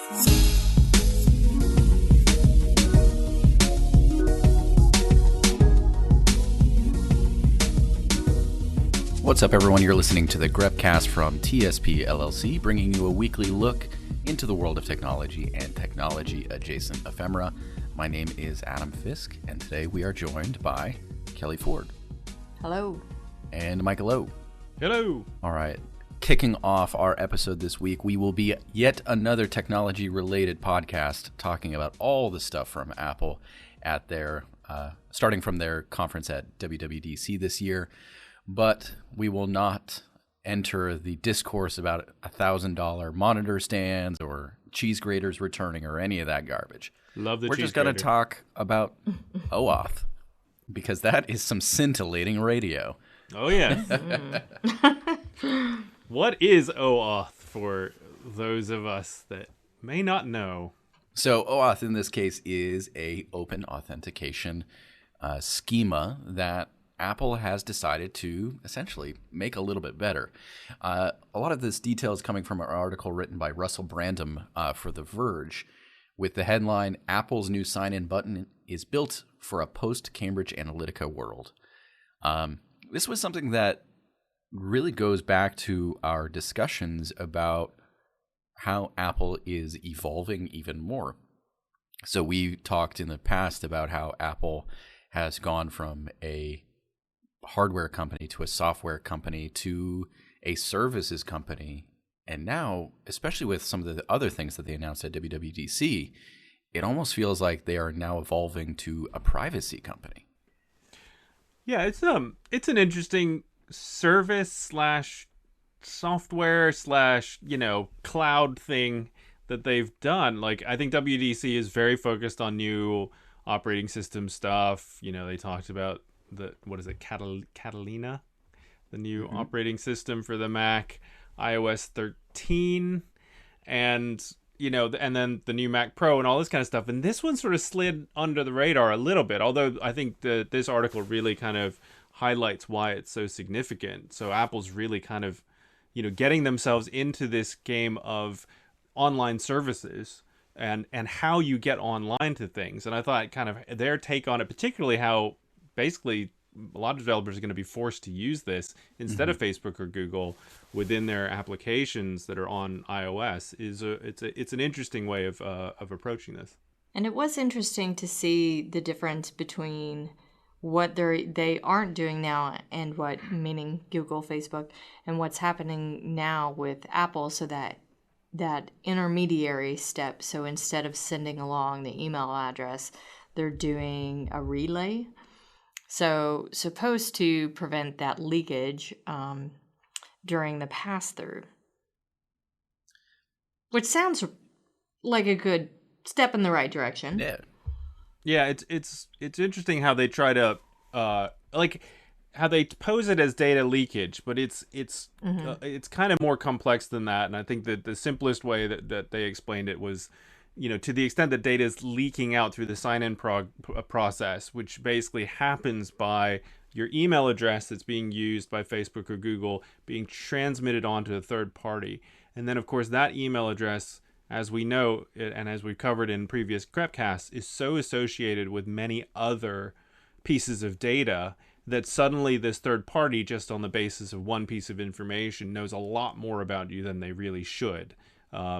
What's up, everyone? You're listening to the Grepcast from TSP LLC, bringing you a weekly look into the world of technology and technology-adjacent ephemera. My name is Adam Fisk, and today we are joined by Kelly Ford. Hello. And Michael O. Hello. All right. Kicking off our episode this week, we will be yet another technology-related podcast talking about all the stuff from Apple at their, starting from their conference at WWDC this year. But we will not enter the discourse about $1,000 monitor stands or cheese graters returning or any of that garbage. Love the We're cheese just going to grater. talk about OAuth because that is some scintillating radio. Oh, yes. What is OAuth for those of us that may not know? So OAuth in this case is a open authentication schema that Apple has decided to essentially make a little bit better. A lot of this detail is coming from an article written by Russell Brandom for The Verge with the headline, Apple's new sign-in button is built for a post-Cambridge Analytica world. This was something that really goes back to our discussions about how Apple is evolving even more. So we talked in the past about how Apple has gone from a hardware company to a software company to a services company. And now, especially with some of the other things that they announced at WWDC, it almost feels like they are now evolving to a privacy company. Yeah, it's an interesting service slash software slash, cloud thing that they've done. Like, I think WWDC is very focused on new operating system stuff. They talked about Catalina, the new operating system for the Mac, iOS 13, and and then the new Mac Pro and all this kind of stuff. And this one sort of slid under the radar a little bit, although I think this article really kind of highlights why it's so significant. So Apple's really kind of, getting themselves into this game of online services and how you get online to things. And I thought kind of their take on it, particularly how basically a lot of developers are going to be forced to use this instead of Facebook or Google within their applications that are on iOS it's an interesting way of approaching this. And it was interesting to see the difference between what they aren't doing now and what, meaning Google, Facebook, and what's happening now with Apple, so that intermediary step. So instead of sending along the email address, they're doing a relay. So supposed to prevent that leakage during the pass-through, which sounds like a good step in the right direction. Yeah. It's interesting how they try to how they pose it as data leakage, but it's kind of more complex than that. And I think that the simplest way that they explained it was, to the extent that data is leaking out through the sign-in process, which basically happens by your email address that's being used by Facebook or Google being transmitted onto a third party. And then, of course, that email address, as we know, and as we've covered in previous Grepcasts, is so associated with many other pieces of data that suddenly this third party, just on the basis of one piece of information, knows a lot more about you than they really should.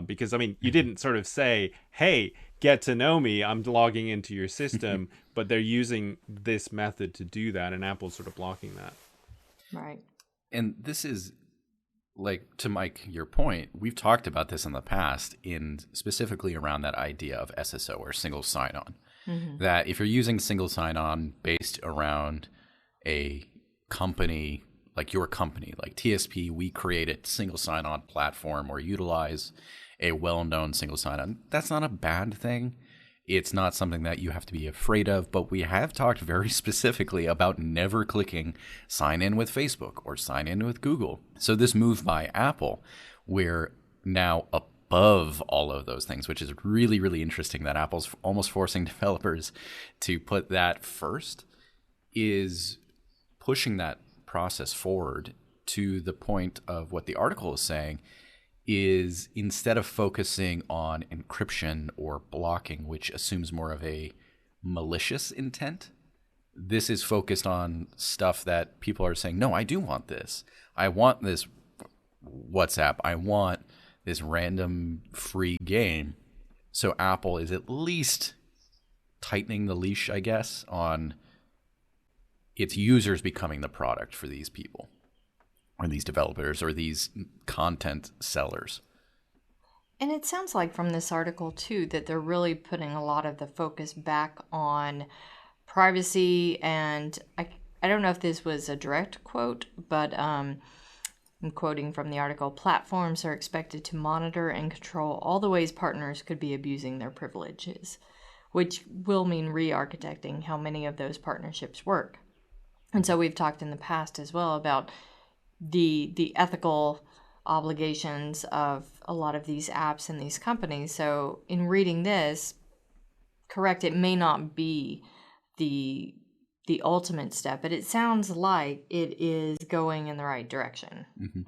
Because, you didn't sort of say, hey, get to know me, I'm logging into your system, but they're using this method to do that, and Apple's sort of blocking that. Right. And this is, like, to Mike, your point, we've talked about this in the past, in specifically around that idea of SSO or single sign-on. That if you're using single sign-on based around a company, like your company, like TSP, we create a single sign-on platform or utilize a well-known single sign-on. That's not a bad thing. It's not something that you have to be afraid of, but we have talked very specifically about never clicking sign in with Facebook or sign in with Google. So this move by Apple, we're now above all of those things, which is really, really interesting that Apple's almost forcing developers to put that first, is pushing that process forward to the point of what the article is saying is instead of focusing on encryption or blocking, which assumes more of a malicious intent, this is focused on stuff that people are saying, no, I do want this. I want this WhatsApp. I want this random free game. So Apple is at least tightening the leash, I guess, on its users becoming the product for these people, or these developers, or these content sellers. And it sounds like from this article, too, that they're really putting a lot of the focus back on privacy. And I don't know if this was a direct quote, but I'm quoting from the article, platforms are expected to monitor and control all the ways partners could be abusing their privileges, which will mean re-architecting how many of those partnerships work. And so we've talked in the past as well about the ethical obligations of a lot of these apps and these companies. So in reading this, correct, it may not be the ultimate step, but it sounds like it is going in the right direction. Mm-hmm.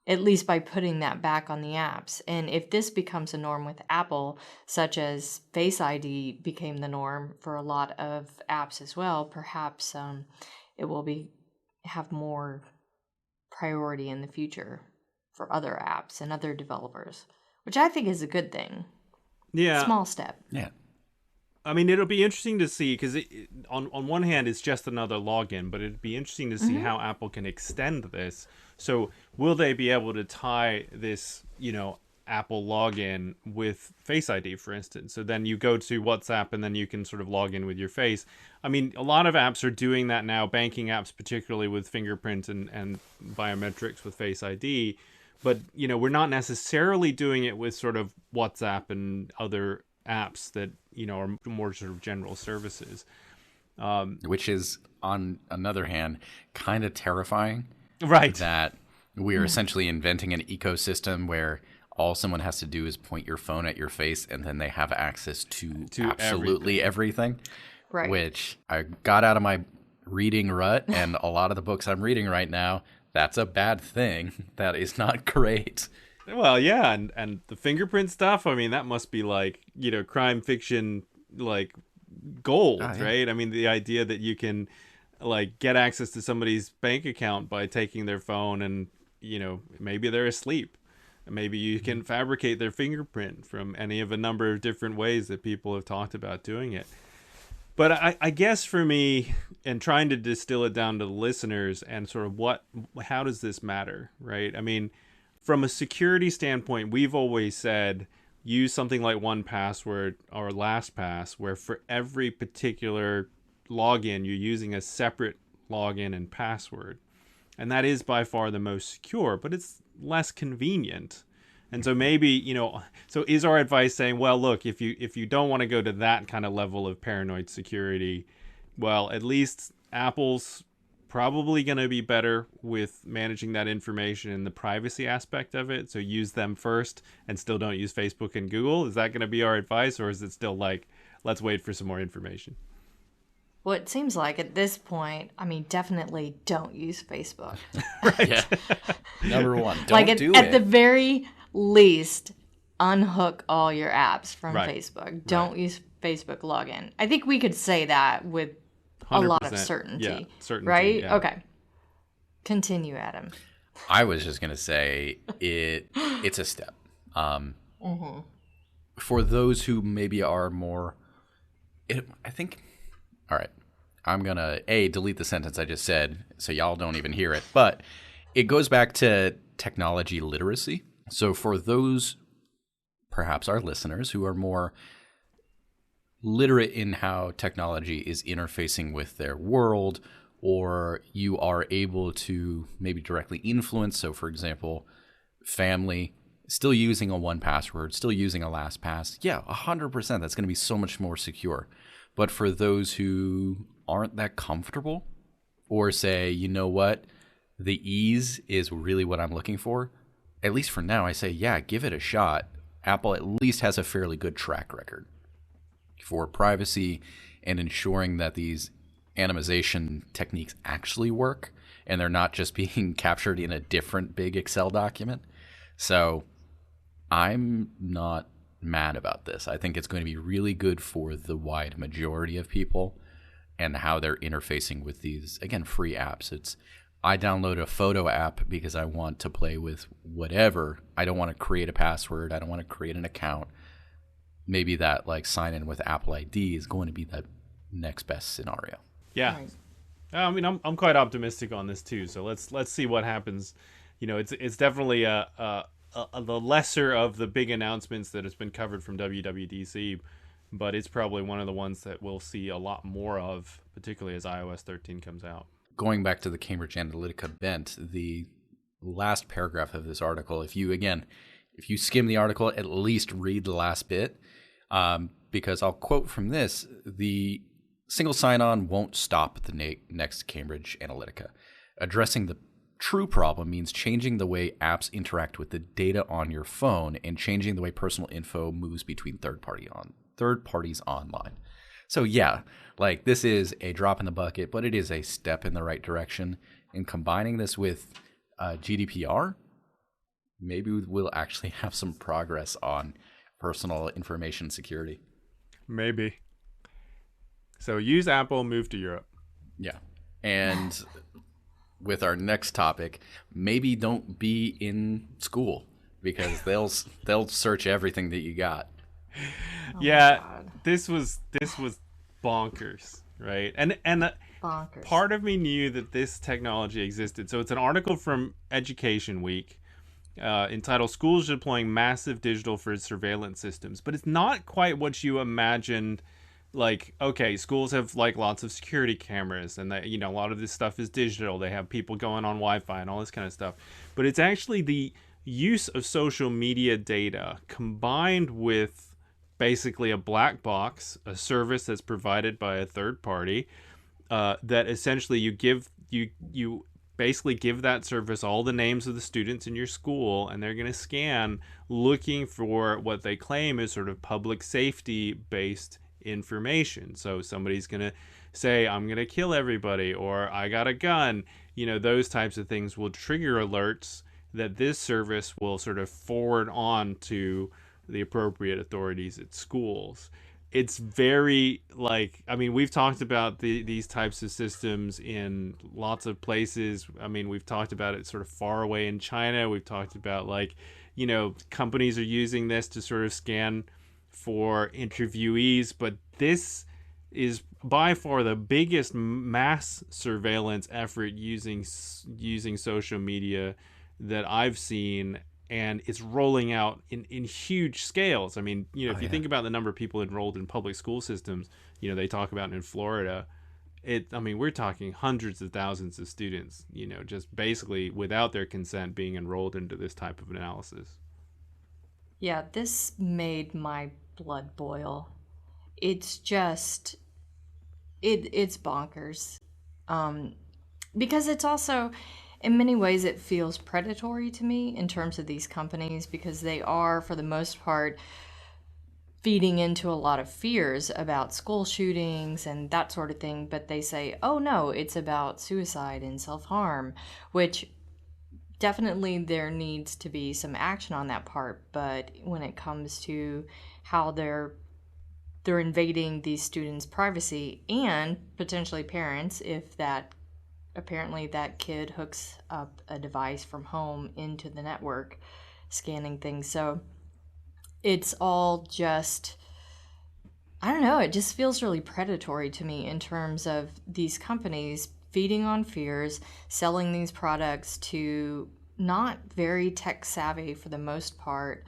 At least by putting that back on the apps. And if this becomes a norm with Apple, such as Face ID became the norm for a lot of apps as well, perhaps it will have more priority in the future for other apps and other developers, which I think is a good thing. Yeah. Small step. Yeah. I mean, it'll be interesting to see, because on one hand, it's just another login, but it'd be interesting to see how Apple can extend this. So will they be able to tie this, Apple login with Face ID, for instance? So then you go to WhatsApp and then you can sort of log in with your face. I mean, a lot of apps are doing that now, banking apps, particularly with fingerprint and biometrics with Face ID. But, we're not necessarily doing it with sort of WhatsApp and other apps that, are more sort of general services. Which is, on another hand, kind of terrifying. Right. That we are essentially inventing an ecosystem where all someone has to do is point your phone at your face and then they have access to absolutely everything. Right. Which I got out of my reading rut, and a lot of the books I'm reading right now, that's a bad thing. That is not great. Well, yeah, and the fingerprint stuff, I mean, that must be like, crime fiction, like, gold, right? I mean, the idea that you can, like, get access to somebody's bank account by taking their phone and, maybe they're asleep. Maybe you can fabricate their fingerprint from any of a number of different ways that people have talked about doing it. But I guess for me, and trying to distill it down to the listeners and sort of how does this matter, right? I mean, from a security standpoint, we've always said use something like 1Password or LastPass, where for every particular login, you're using a separate login and password. And that is by far the most secure, but it's less convenient. And so maybe, so is our advice saying, well, look, if you don't want to go to that kind of level of paranoid security, well, at least Apple's probably going to be better with managing that information and the privacy aspect of it. So use them first and still don't use Facebook and Google. Is that going to be our advice, or is it still like, let's wait for some more information? Well, it seems like at this point, I mean, definitely don't use Facebook. Right. Yeah. Number one, don't do it. At the very least, unhook all your apps from Right. Facebook. Don't use Facebook login. I think we could say that with a lot of certainty. Yeah, certainty, right? yeah. Okay. Continue, Adam. I was just going to say it's a step. For those who maybe are more, I think, all right, I'm going to, delete the sentence I just said so y'all don't even hear it. But it goes back to technology literacy. So for those, perhaps our listeners, who are more literate in how technology is interfacing with their world, or you are able to maybe directly influence. So, for example, family still using a 1Password, still using a LastPass. Yeah, 100%. That's going to be so much more secure. But for those who aren't that comfortable, or say, you know what, the ease is really what I'm looking for, at least for now, I say, yeah, give it a shot. Apple at least has a fairly good track record for privacy and ensuring that these anonymization techniques actually work and they're not just being captured in a different big Excel document. So I'm not mad about this. I think it's going to be really good for the wide majority of people and how they're interfacing with these, again, free apps. I download a photo app because I want to play with whatever. I don't want to create a password. I don't want to create an account. Maybe that like sign in with Apple ID is going to be the next best scenario. Yeah. Right. I mean, I'm quite optimistic on this too. So let's see what happens. You know, it's definitely the lesser of the big announcements that has been covered from WWDC, but it's probably one of the ones that we'll see a lot more of, particularly as iOS 13 comes out. Going back to the Cambridge Analytica bent, the last paragraph of this article, if you skim the article, at least read the last bit, because I'll quote from this: the single sign-on won't stop the next Cambridge Analytica. Addressing the true problem means changing the way apps interact with the data on your phone and changing the way personal info moves between third parties online. So yeah, like this is a drop in the bucket, but it is a step in the right direction. And combining this with GDPR, maybe we'll actually have some progress on personal information security. Maybe. So use Apple, move to Europe. Yeah. And with our next topic, maybe don't be in school because they'll search everything that you got. Yeah, this was bonkers, right? And bonkers. Part of me knew that this technology existed. So it's an article from Education Week entitled "Schools Deploying Massive Digital for Surveillance Systems," but it's not quite what you imagined. Like, okay, schools have like lots of security cameras, and that, you know, a lot of this stuff is digital. They have people going on Wi-Fi and all this kind of stuff, but it's actually the use of social media data combined with basically a black box, a service that's provided by a third party, that essentially you basically give that service all the names of the students in your school, and they're going to scan looking for what they claim is sort of public safety based information. So somebody's going to say, I'm going to kill everybody, or I got a gun. You know, those types of things will trigger alerts that this service will sort of forward on to the appropriate authorities at schools. It's very like, I mean, we've talked about these types of systems in lots of places. I mean, we've talked about it sort of far away in China. We've talked about, like, you know, companies are using this to sort of scan for interviewees, but this is by far the biggest mass surveillance effort using social media that I've seen, and it's rolling out in huge scales. I mean, you know, if you think about the number of people enrolled in public school systems, you know, they talk about in Florida, I mean, we're talking hundreds of thousands of students, you know, just basically without their consent being enrolled into this type of analysis. Yeah, this made my blood boil. It's just, it's bonkers. Because it's also, in many ways, it feels predatory to me in terms of these companies, because they are, for the most part, feeding into a lot of fears about school shootings and that sort of thing. But they say, oh no, it's about suicide and self-harm, which definitely there needs to be some action on that part. But when it comes to how they're invading these students' privacy and potentially parents, if that apparently that kid hooks up a device from home into the network, scanning things. So it's all just, I don't know, it just feels really predatory to me in terms of these companies feeding on fears, selling these products to not very tech savvy, for the most part,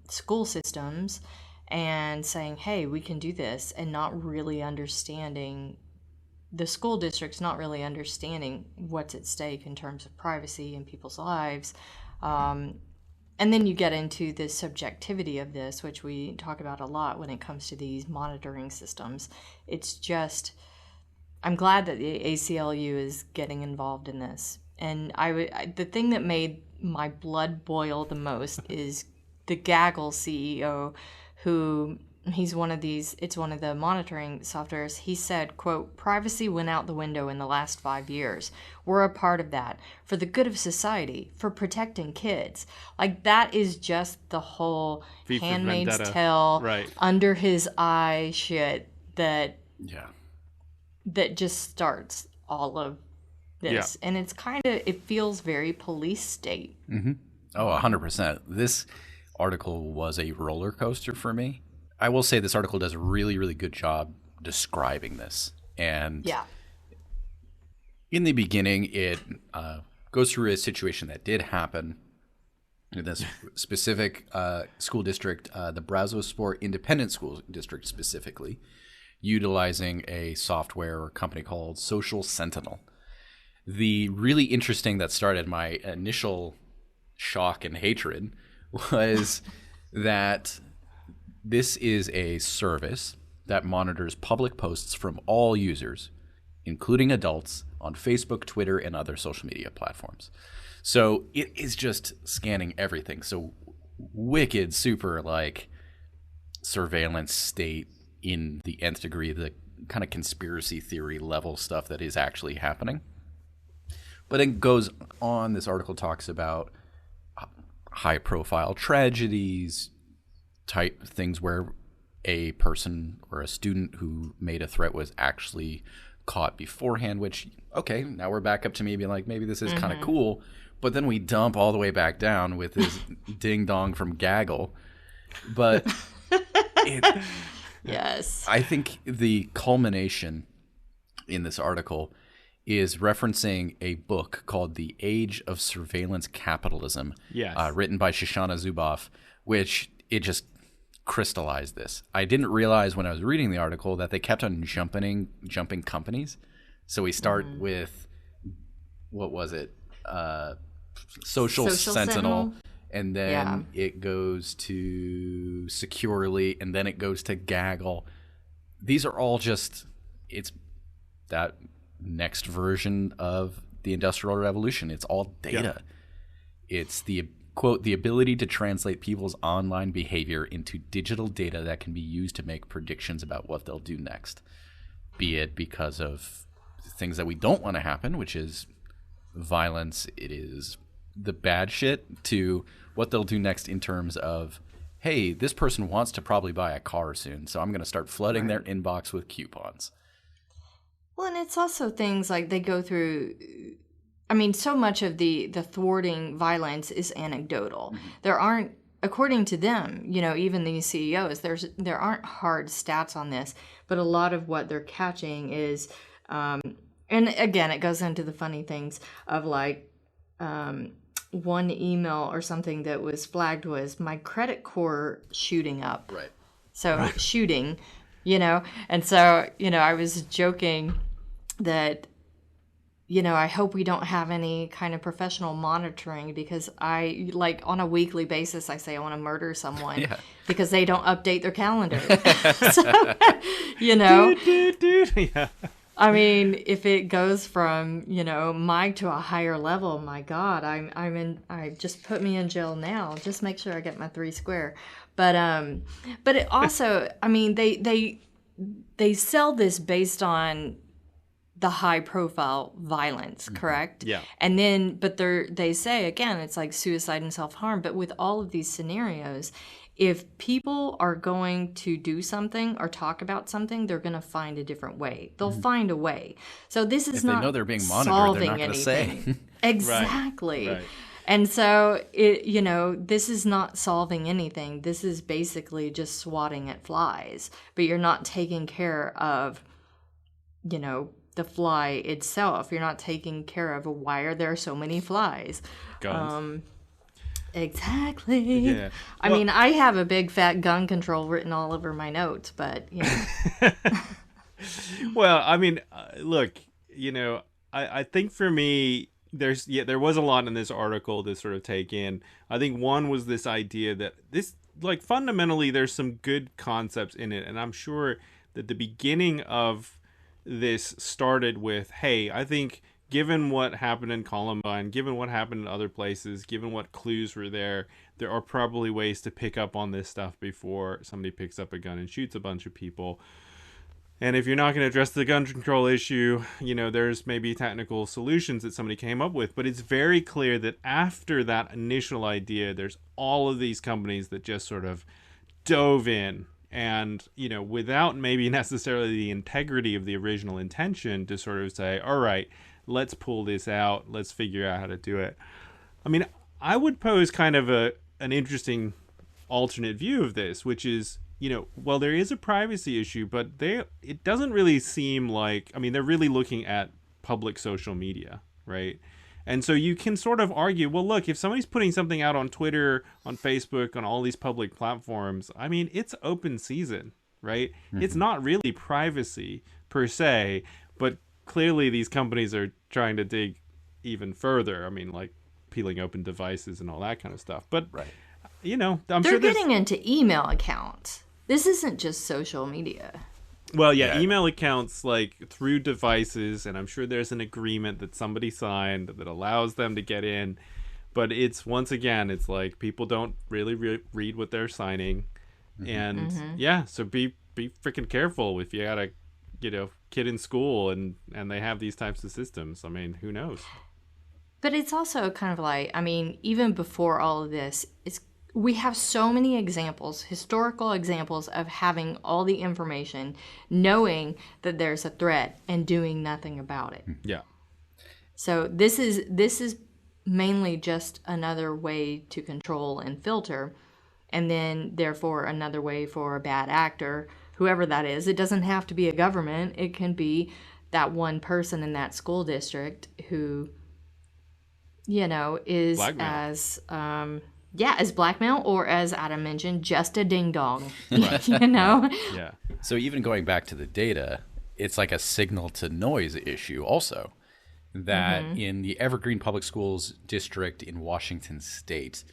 school systems, and saying, hey, we can do this, and not really understanding, the school districts not really understanding what's at stake in terms of privacy and people's lives. And then you get into the subjectivity of this, which we talk about a lot when it comes to these monitoring systems. It's just, I'm glad that the ACLU is getting involved in this. And the thing that made my blood boil the most is the Gaggle CEO, who he's one of these, it's one of the monitoring softwares. He said, quote, "Privacy went out the window in the last 5 years. We're a part of that for the good of society, for protecting kids." Like, that is just the whole V for Handmaid's Vendetta. Tale, Right. under his eye shit that Yeah. just starts all of this. And it's kind of, it feels very police state. Oh, 100%. This article was a roller coaster for me. I will say this article does a really, really good job describing this. And Yeah. in the beginning, it goes through a situation that did happen in this specific school district, the Brazosport Independent School District specifically, utilizing a software or company called Social Sentinel. The really interesting that started my initial shock and hatred was that this is a service that monitors public posts from all users, including adults, on Facebook, Twitter, and other social media platforms. So it is just scanning everything. So wicked, super like surveillance state in the nth degree, the kind of conspiracy theory level stuff that is actually happening. But it goes on, this article talks about high profile tragedies, type things where a person or a student who made a threat was actually caught beforehand, which, okay, now we're back up to me being like, maybe this is kind of cool. But then we dump all the way back down with this ding dong from Gaggle. But Yes. I think the culmination in this article is referencing a book called The Age of Surveillance Capitalism, Yes. written by Shoshana Zuboff, which it just crystallized this. I didn't realize when I was reading the article that they kept on jumping companies. So we start with, what was it? Social Sentinel. And then it goes to Securely, and then it goes to Gaggle. These are all just, it's that next version of the Industrial Revolution. It's all data. It's the, quote, "the ability to translate people's online behavior into digital data that can be used to make predictions about what they'll do next, be it because of things that we don't want to happen, which is violence, it is the bad shit, to what they'll do next in terms of, hey, this person wants to probably buy a car soon, so I'm going to start flooding their inbox with coupons." Well, and it's also things like they go through, I mean, so much of the thwarting violence is anecdotal. There aren't, according to them, you know, even these CEOs, there aren't hard stats on this, but a lot of what they're catching is, and again, it goes into the funny things of like, one email or something that was flagged was my credit score shooting up. Right. So shooting, you know, and so, you know, I was joking that, you know, I hope we don't have any kind of professional monitoring, because I, like, on a weekly basis, I say I want to murder someone because they don't update their calendar. So, you know, Yeah. I mean, if it goes from, you know, Mike to a higher level, my God, I just put me in jail now. Just make sure I get my 3 square. But it also, I mean, they sell this based on the high profile violence, correct? Yeah. And then, but they say, again, it's like suicide and self-harm. But with all of these scenarios, if people are going to do something or talk about something, they're going to find a different way. They'll find a way. So this is If not they know they're being monitored, solving they're not going to anything. say. Exactly. Right. And so, you know, this is not solving anything. This is basically just swatting at flies. But you're not taking care of, you know, the fly itself. You're not taking care of why are there so many flies. Guns. Exactly. Yeah. I mean, I have a big fat gun control written all over my notes, but, you know. Well, I mean, look, you know, I think for me, there was a lot in this article to sort of take in. I think one was this idea that this, like, fundamentally, there's some good concepts in it, and I'm sure that the beginning of this started with, hey, I think given what happened in Columbine, given what happened in other places, given what clues were there are probably ways to pick up on this stuff before somebody picks up a gun and shoots a bunch of people. And if you're not going to address the gun control issue, there's maybe technical solutions that somebody came up with. But it's very clear that after that initial idea, there's all of these companies that just sort of dove in and, without maybe necessarily the integrity of the original intention to sort of say, all right, let's pull this out. Let's figure out how to do it. I mean, I would pose kind of an interesting alternate view of this, which is, well, there is a privacy issue, but it doesn't really seem like, they're really looking at public social media, right? And so you can sort of argue, well, look, if somebody's putting something out on Twitter, on Facebook, on all these public platforms, it's open season, right? Mm-hmm. It's not really privacy per se, but clearly these companies are trying to dig even further. Like peeling open devices and all that kind of stuff. But, right. I'm They're sure getting into email accounts. This isn't just social media. Well, yeah, email accounts like through devices, and I'm sure there's an agreement that somebody signed that allows them to get in. But it's, once again, it's like people don't really read what they're signing. Mm-hmm. And so be freaking careful if you got a kid in school and they have these types of systems. Who knows? But it's also kind of like, even before all of this, we have so many examples, historical examples of having all the information, knowing that there's a threat and doing nothing about it. Yeah. So this is mainly just another way to control and filter, and then therefore another way for a bad actor, whoever that is. It doesn't have to be a government. It can be that one person in that school district who, is blackmail. as blackmail, or as Adam mentioned, just a ding dong. Right. Yeah. So even going back to the data, it's like a signal to noise issue also. That in the Evergreen Public Schools district in Washington State,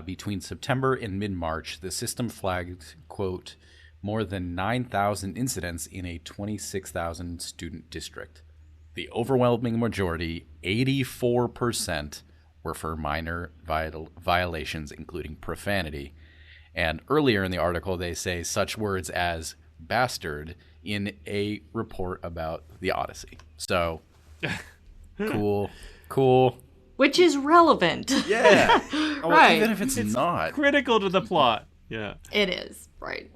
between September and mid-March, the system flagged, quote, more than 9,000 incidents in a 26,000 student district. The overwhelming majority, 84%, were for minor violations, including profanity. And earlier in the article, they say such words as bastard in a report about the Odyssey. So, cool. Which is relevant. Yeah. Right. Even if it's not. Critical to the plot. Yeah. It is, right.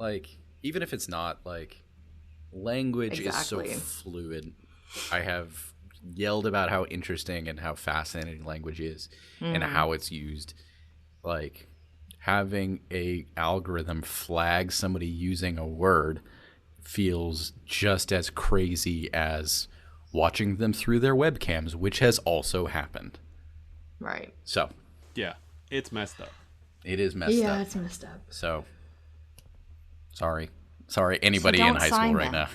Even if it's not, language is so fluid. I have yelled about how interesting and how fascinating language is and how it's used. Having a algorithm flag somebody using a word feels just as crazy as watching them through their webcams, which has also happened. Right. So. Yeah, it's messed up. It is messed up. Yeah, it's messed up. So. Sorry, anybody in high school right now.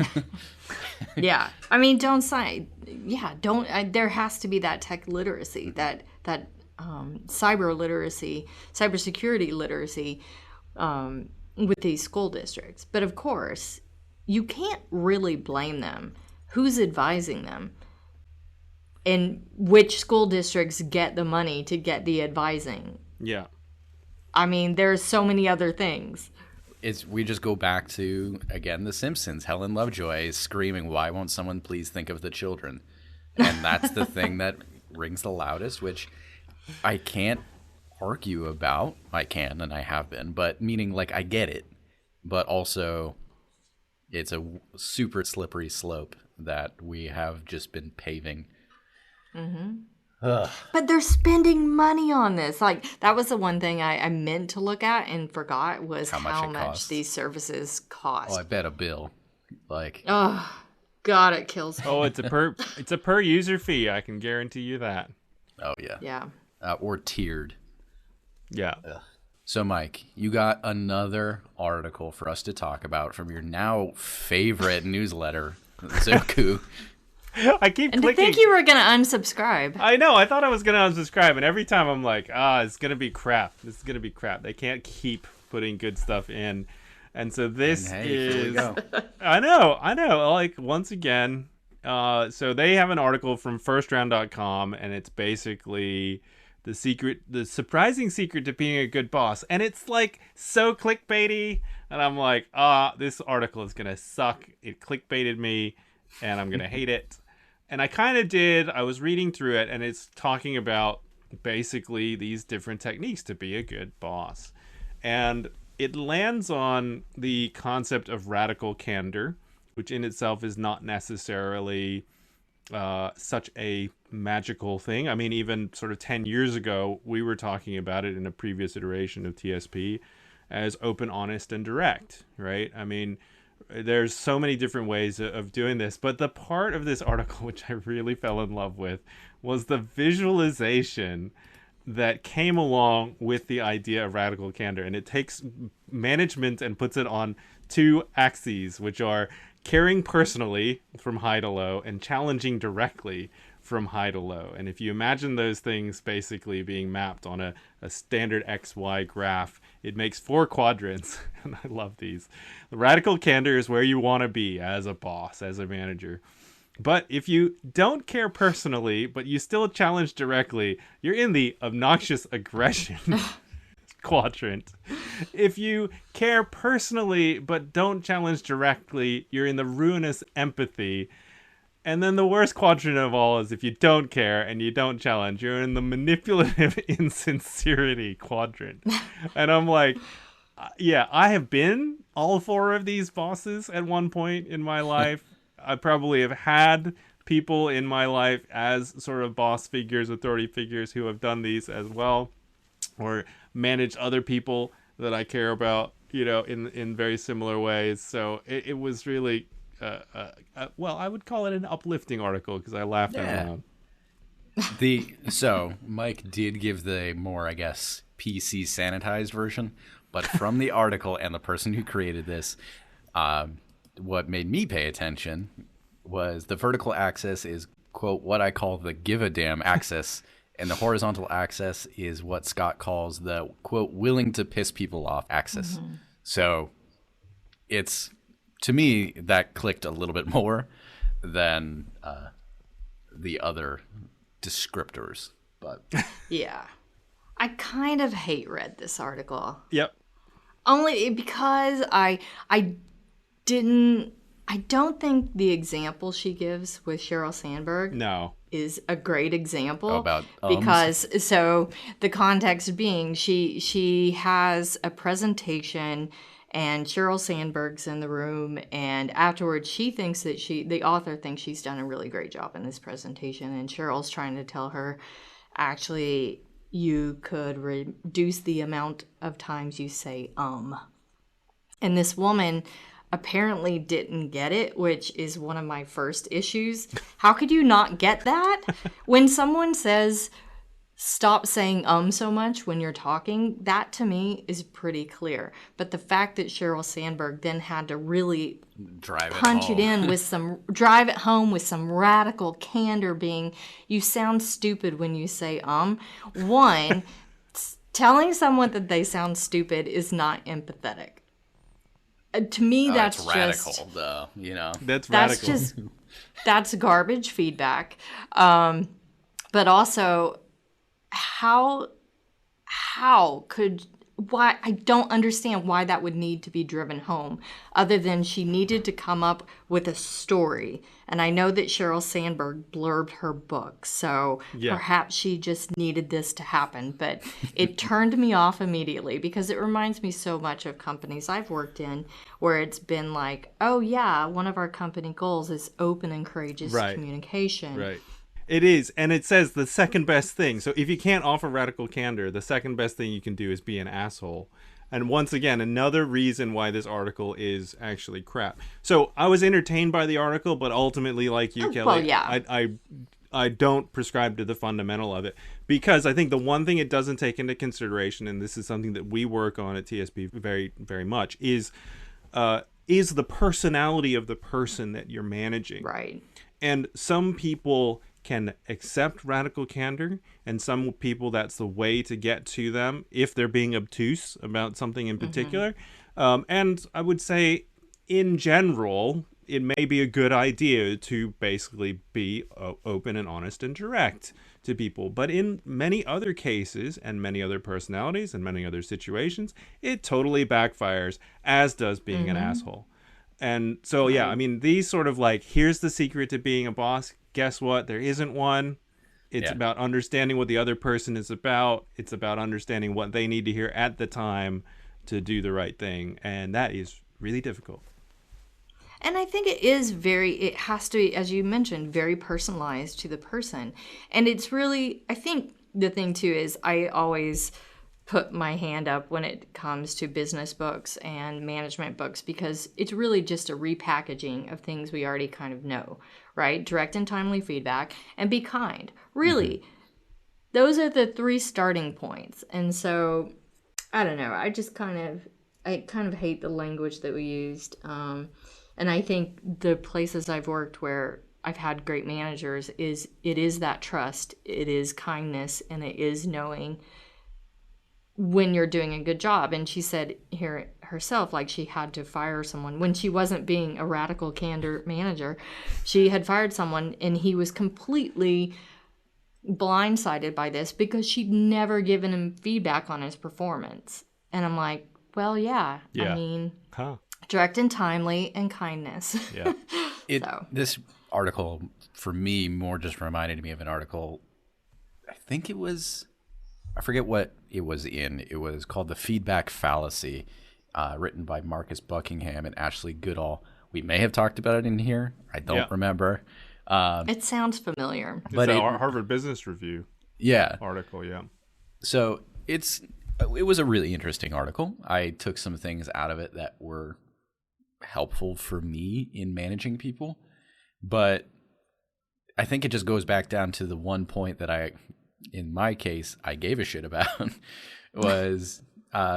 Yeah, don't sign. Yeah, don't. There has to be that tech literacy, that cyber literacy, cybersecurity literacy, with these school districts. But of course, you can't really blame them. Who's advising them? And which school districts get the money to get the advising? Yeah. There's so many other things. We just go back to, again, The Simpsons. Helen Lovejoy is screaming, "Why won't someone please think of the children?" And that's the thing that rings the loudest, which I can't argue about. I can, and I have been, but meaning I get it. But also, it's a super slippery slope that we have just been paving. Mm-hmm. But they're spending money on this. That was the one thing I meant to look at and forgot was how much these services cost. Oh, I bet a bill. Oh, God, it kills me. Oh, it's a per user fee. I can guarantee you that. Oh, yeah. Yeah. Or tiered. Yeah. Ugh. So, Mike, you got another article for us to talk about from your now favorite newsletter, Zoku. I keep and clicking. I think you were going to unsubscribe. I know. I thought I was going to unsubscribe. And every time I'm like, it's going to be crap. This is going to be crap. They can't keep putting good stuff in. And so this is... Here we go. I know. Once again, So they have an article from firstround.com, and it's basically the surprising secret to being a good boss. And it's like so clickbaity. And I'm like, this article is going to suck. It clickbaited me and I'm going to hate it. And I kind of did. I was reading through it, and it's talking about basically these different techniques to be a good boss. And it lands on the concept of radical candor, which in itself is not necessarily such a magical thing. I mean, even sort of 10 years ago, we were talking about it in a previous iteration of TSP as open, honest, and direct, right? I mean, there's so many different ways of doing this, but the part of this article which I really fell in love with was the visualization that came along with the idea of radical candor. And it takes management and puts it on two axes, which are caring personally from high to low and challenging directly from high to low. And if you imagine those things basically being mapped on a standard XY graph, it makes 4 quadrants. And I love these. The radical candor is where you want to be as a boss, as a manager. But if you don't care personally, but you still challenge directly, you're in the obnoxious aggression quadrant. If you care personally, but don't challenge directly, you're in the ruinous empathy. And then the worst quadrant of all is if you don't care and you don't challenge, you're in the manipulative insincerity quadrant. And I'm like, yeah, I have been all 4 of these bosses at one point in my life. I probably have had people in my life as sort of boss figures, authority figures who have done these as well, or managed other people that I care about, in very similar ways. So it was really, well, I would call it an uplifting article because I laughed out loud. So Mike did give the more, I guess, PC sanitized version, but from the article and the person who created this, what made me pay attention was the vertical axis is, quote, what I call the give a damn axis, and the horizontal axis is what Scott calls the, quote, willing to piss people off axis. Mm-hmm. So it's, to me, that clicked a little bit more than the other descriptors. But yeah, I kind of hate read this article. Yep. Only because I don't think the example she gives with Sheryl Sandberg is a great example. Because so the context being she has a presentation and Sheryl Sandberg's in the room, and afterwards she thinks that the author thinks she's done a really great job in this presentation, and Cheryl's trying to tell her, actually, you could reduce the amount of times you say and this woman apparently didn't get it, which is one of my first issues. How could you not get that? When someone says, stop saying so much when you're talking, that to me is pretty clear. But the fact that Sheryl Sandberg then had to really drive it home with some radical candor being, you sound stupid when you say One, telling someone that they sound stupid is not empathetic. To me, that's radical, just though. That's radical. That's garbage feedback. But also, why I don't understand why that would need to be driven home, other than she needed to come up with a story. And I know that Sheryl Sandberg blurbed her book, so perhaps she just needed this to happen. But it turned me off immediately because it reminds me so much of companies I've worked in where it's been like, oh yeah, one of our company goals is open and courageous communication. Right. It is, and it says the second best thing. So if you can't offer radical candor, the second best thing you can do is be an asshole. And once again, another reason why this article is actually crap. So I was entertained by the article, but ultimately, like you, Kelly, well, yeah. I don't prescribe to the fundamental of it, because I think the one thing it doesn't take into consideration, and this is something that we work on at TSP very, very much, is the personality of the person that you're managing. Right. And some people can accept radical candor, and some people that's the way to get to them if they're being obtuse about something in particular. And I would say in general, it may be a good idea to basically be open and honest and direct to people. But in many other cases and many other personalities and many other situations, it totally backfires, as does being an asshole. And so, yeah, I mean, these sort of like, here's the secret to being a boss. Guess what? There isn't one. It's about understanding what the other person is about. It's about understanding what they need to hear at the time to do the right thing. And that is really difficult. And I think it has to be, as you mentioned, very personalized to the person. And it's really, I think the thing too is I always put my hand up when it comes to business books and management books, because it's really just a repackaging of things we already kind of know, right? Direct and timely feedback and be kind. Really, those are the 3 starting points. And so, I don't know, I kind of hate the language that we used. And I think the places I've worked where I've had great managers it is that trust, it is kindness, and it is knowing when you're doing a good job. And she said here herself, like, she had to fire someone when she wasn't being a radical candor manager. She had fired someone and he was completely blindsided by this because she'd never given him feedback on his performance. And I'm like, well, I mean, direct and timely and kindness. Yeah. This article, for me, more just reminded me of an article. I forget what it was in. It was called The Feedback Fallacy, written by Marcus Buckingham and Ashley Goodall. We may have talked about it in here. I don't remember. It sounds familiar. But it's a Harvard Business Review article, So it was a really interesting article. I took some things out of it that were helpful for me in managing people, but I think it just goes back down to the one point that in my case, I gave a shit about was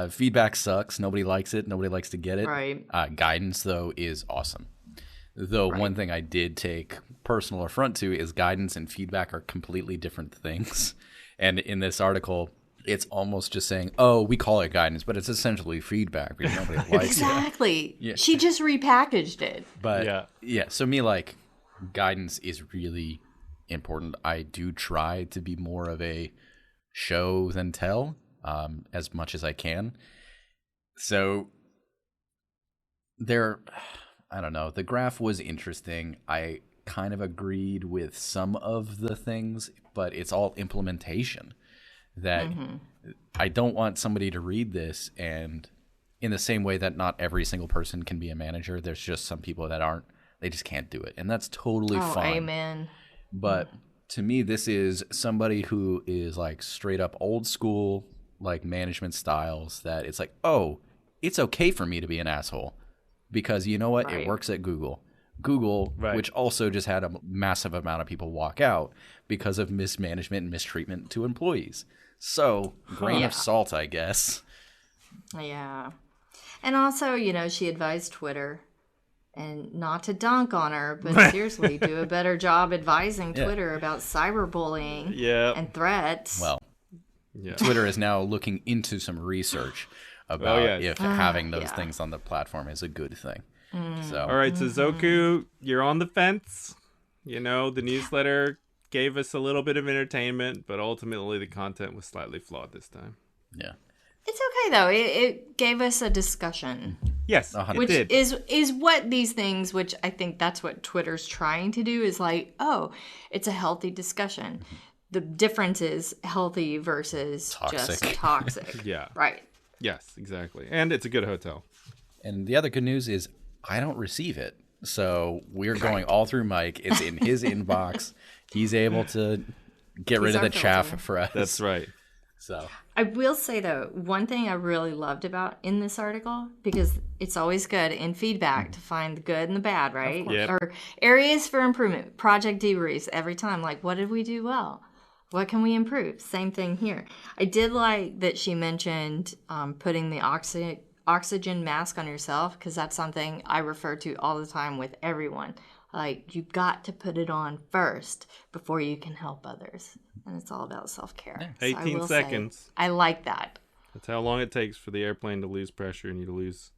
feedback sucks. Nobody likes it. Nobody likes to get it. Right. Guidance, though, is awesome. Though one thing I did take personal affront to is guidance and feedback are completely different things. And in this article, it's almost just saying, oh, we call it guidance, but it's essentially feedback because nobody likes exactly. it. Yeah. She just repackaged it. But so me, like, guidance is really important. I do try to be more of a show than tell, as much as I can. So I don't know. The graph was interesting. I kind of agreed with some of the things, but it's all implementation. That I don't want somebody to read this, and in the same way that not every single person can be a manager, there's just some people that they just can't do it. And that's totally fine. Amen. But to me, this is somebody who is like straight up old school, like management styles that it's like, oh, it's okay for me to be an asshole because you know what? Right. It works at Google. Which also just had a massive amount of people walk out because of mismanagement and mistreatment to employees. So, grain of salt, I guess. Yeah. And also, she advised Twitter, and not to dunk on her, but seriously, do a better job advising Twitter about cyberbullying and threats. Well, Twitter is now looking into some research about if having those things on the platform is a good thing. So, all right, so Zoku, you're on the fence. The newsletter gave us a little bit of entertainment, but ultimately the content was slightly flawed this time. Yeah. It's okay, though. It gave us a discussion. Yes, which is what these things, which I think that's what Twitter's trying to do, is like, oh, it's a healthy discussion. The difference is healthy versus just toxic. Yeah. Right. Yes, exactly. And it's a good hotel. And the other good news is I don't receive it. So we're going all through Mike. It's in his inbox. He's able to get rid of the chaff for us. That's right. So I will say, though, one thing I really loved about in this article, because it's always good in feedback to find the good and the bad, right? Yep. Or areas for improvement, project debriefs every time. Like, what did we do well? What can we improve? Same thing here. I did like that she mentioned putting the oxygen mask on yourself, because that's something I refer to all the time with everyone. Like, you've got to put it on first before you can help others. And it's all about self-care. 18 seconds. I like that. That's how long it takes for the airplane to lose pressure and you to lose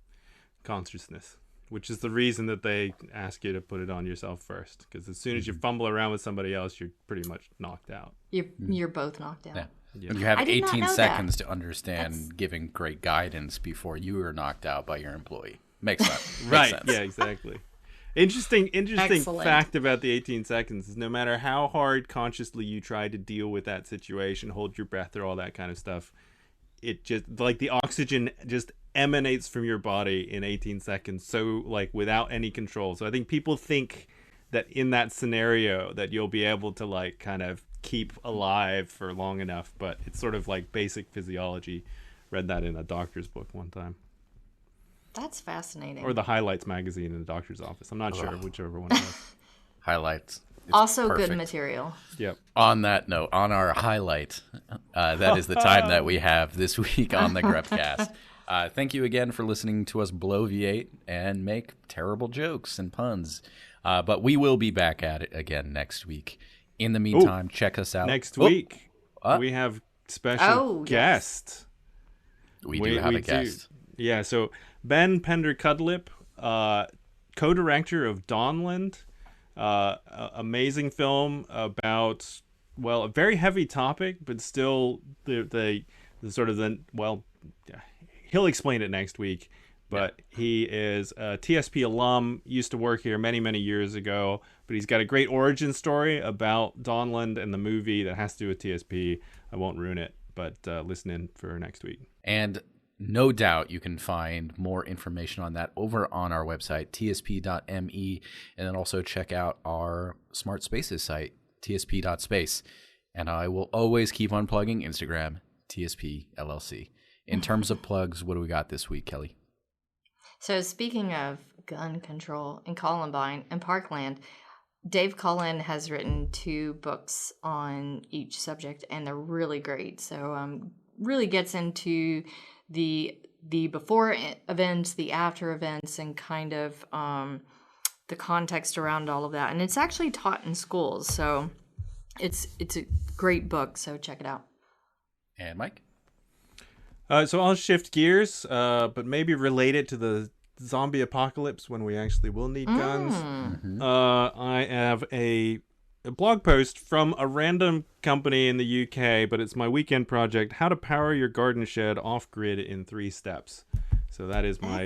consciousness. which is the reason that they ask you to put it on yourself first. Because as soon as you fumble around with somebody else, you're pretty much knocked out. You're both knocked out. Yeah. Yeah. You have I did not 18 know seconds to understand giving great guidance before you are knocked out by your employee. Makes sense. Right. Makes sense. Yeah, exactly. Interesting Excellent. fact about the 18 seconds is no matter how hard consciously you try to deal with that situation, hold your breath or all that kind of stuff, it just, like, the oxygen just emanates from your body in 18 seconds, so, like, without any control. So I think people think that in that scenario that you'll be able to, like, kind of keep alive for long enough, but it's sort of like basic physiology. Read that in a doctor's book one time. That's fascinating. Or the Highlights magazine in the doctor's office. I'm not sure whichever one it was. Highlights. It's also perfect. good material. Yep. On that note, on our highlight, that is the time that we have this week on the Grepcast. Thank you again for listening to us bloviate and make terrible jokes and puns. But we will be back at it again next week. In the meantime, check us out. Next week, we have special guest. We do have a guest. Yeah, so Ben Pender-Cudlip, co-director of Dawnland, amazing film about, well, a very heavy topic, but still the sort of the, well, he'll explain it next week. But he is a TSP alum, used to work here many, many years ago. But he's got a great origin story about Dawnland and the movie that has to do with TSP. I won't ruin it, but listen in for next week. And no doubt you can find more information on that over on our website, tsp.me. And then also check out our Smart Spaces site, tsp.space. And I will always keep on plugging Instagram, TSP LLC. In terms of plugs, what do we got this week, Kelly? So speaking of gun control in Columbine and Parkland, Dave Cullen has written 2 books on each subject, and they're really great. So really gets into the before events, the after events, and kind of the context around all of that. And it's actually taught in schools, so it's a great book. So check it out. And Mike? So I'll shift gears, but maybe relate it to the zombie apocalypse when we actually will need guns. Mm-hmm. I have a blog post from a random company in the UK, but it's my weekend project, How to Power Your Garden Shed Off-Grid in 3 Steps. So that is my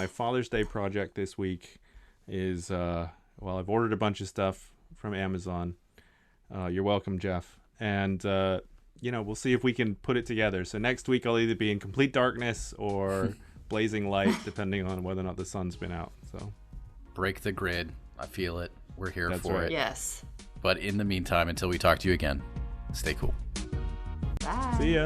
Father's Day project this week. Is well, I've ordered a bunch of stuff from Amazon. You're welcome, Jeff. And we'll see if we can put it together. So next week I'll either be in complete darkness or blazing light, depending on whether or not the sun's been out. So break the grid. I feel it. We're here for it. Yes. But in the meantime, until we talk to you again, stay cool. Bye. See ya.